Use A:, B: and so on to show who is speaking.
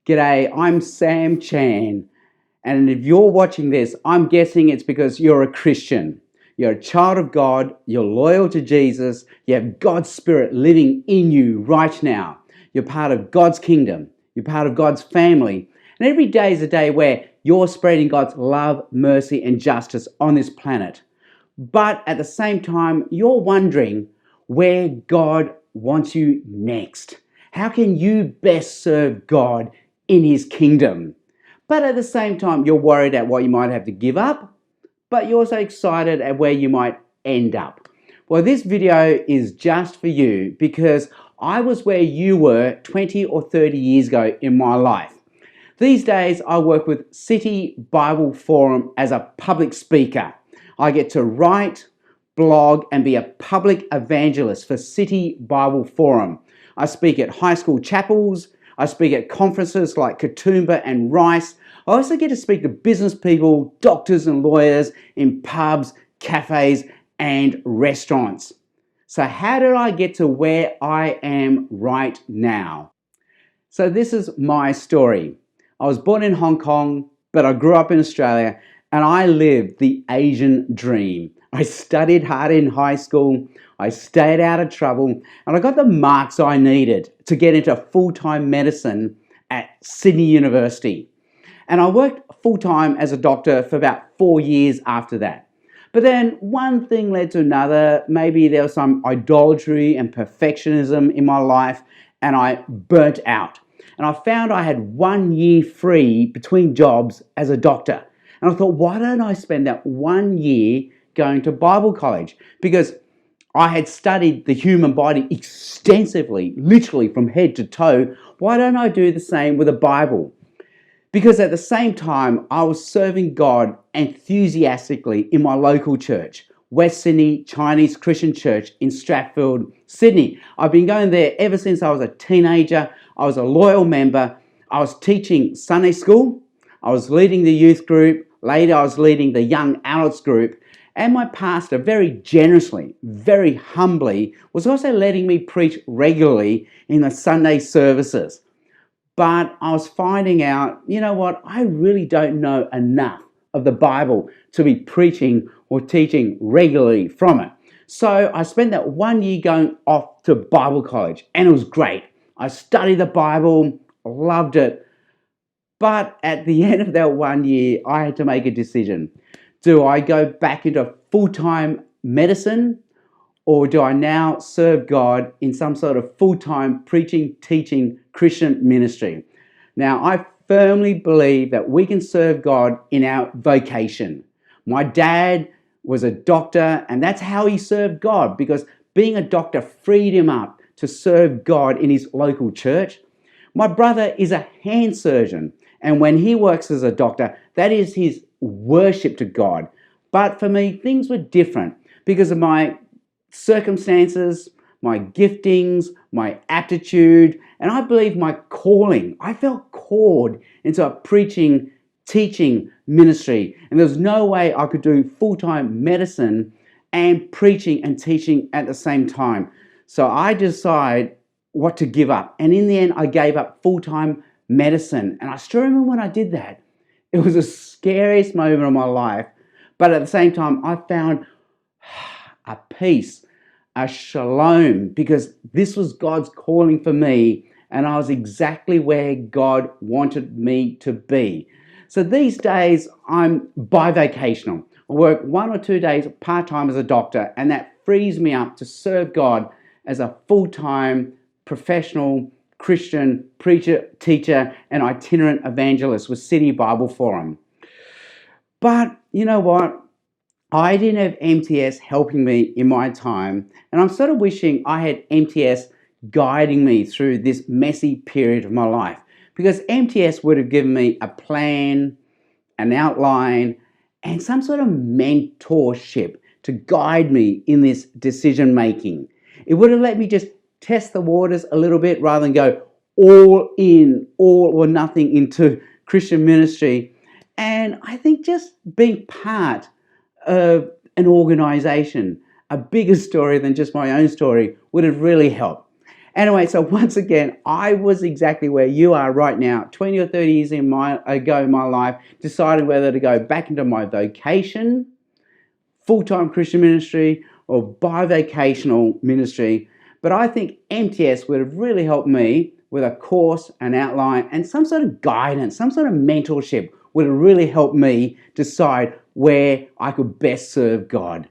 A: G'day, I'm Sam Chan, and if you're watching this, I'm guessing it's because you're a Christian. You're a child of God, you're loyal to Jesus, you have God's Spirit living in you right now. You're part of God's kingdom, you're part of God's family, and every day is a day where you're spreading God's love, mercy, and justice on this planet. But at the same time, you're wondering where God wants you next. How can you best serve God in His kingdom? But at the same time, you're worried at what you might have to give up, but you're also excited at where you might end up. Well, this video is just for you because I was where you were 20 or 30 years ago in my life. These days, I work with City Bible Forum as a public speaker. I get to write, blog, and be a public evangelist for City Bible Forum. I speak at high school chapels. I speak at conferences like Katoomba and Rice. I also get to speak to business people, doctors and lawyers in pubs, cafes, and restaurants. So how did I get to where I am right now? So this is my story. I was born in Hong Kong, but I grew up in Australia, and I lived the Asian dream. I studied hard in high school, I stayed out of trouble, and I got the marks I needed to get into full-time medicine at Sydney University. And I worked full-time as a doctor for about 4 years after that. But then one thing led to another. Maybe there was some idolatry and perfectionism in my life, and I burnt out. And I found I had 1 year free between jobs as a doctor. And I thought, why don't I spend that 1 year going to Bible college? Because I had studied the human body extensively, literally from head to toe. Why don't I do the same with the Bible? Because at the same time, I was serving God enthusiastically in my local church, West Sydney Chinese Christian Church in Strathfield, Sydney. I've been going there ever since I was a teenager. I was a loyal member. I was teaching Sunday school. I was leading the youth group. Later, I was leading the young adults group. And my pastor, very generously, very humbly, was also letting me preach regularly in the Sunday services. But I was finding out, you know what, I really don't know enough of the Bible to be preaching or teaching regularly from it. So I spent that 1 year going off to Bible college, and it was great. I studied the Bible, loved it. But at the end of that 1 year, I had to make a decision. Do I go back into full-time medicine, or do I now serve God in some sort of full-time preaching, teaching Christian ministry? Now, I firmly believe that we can serve God in our vocation. My dad was a doctor, and that's how he served God, because being a doctor freed him up to serve God in his local church. My brother is a hand surgeon, and when he works as a doctor, that is his worship to God. But for me, things were different because of my circumstances, my giftings, my aptitude, and I believe my calling. I felt called into a preaching, teaching ministry, and there was no way I could do full-time medicine and preaching and teaching at the same time. So I decided what to give up, and in the end, I gave up full-time medicine. And I still remember when I did that. It was the scariest moment of my life, but at the same time, I found a peace, a shalom, because this was God's calling for me, and I was exactly where God wanted me to be. So these days, I'm bivocational. I work 1 or 2 days part-time as a doctor, and that frees me up to serve God as a full-time professional Christian preacher, teacher, and itinerant evangelist with City Bible Forum. But you know what? I didn't have MTS helping me in my time, and I'm sort of wishing I had MTS guiding me through this messy period of my life, because MTS would have given me a plan, an outline, and some sort of mentorship to guide me in this decision making. It would have let me just test the waters a little bit rather than go all in, all or nothing into Christian ministry. And I think just being part of an organization, a bigger story than just my own story, would have really helped. Anyway, so once again, I was exactly where you are right now, 20 or 30 years ago in my life, deciding whether to go back into my vocation, full-time Christian ministry, or bivocational ministry. But I think MTS would have really helped me with a course, an outline, and some sort of guidance, some sort of mentorship would have really helped me decide where I could best serve God.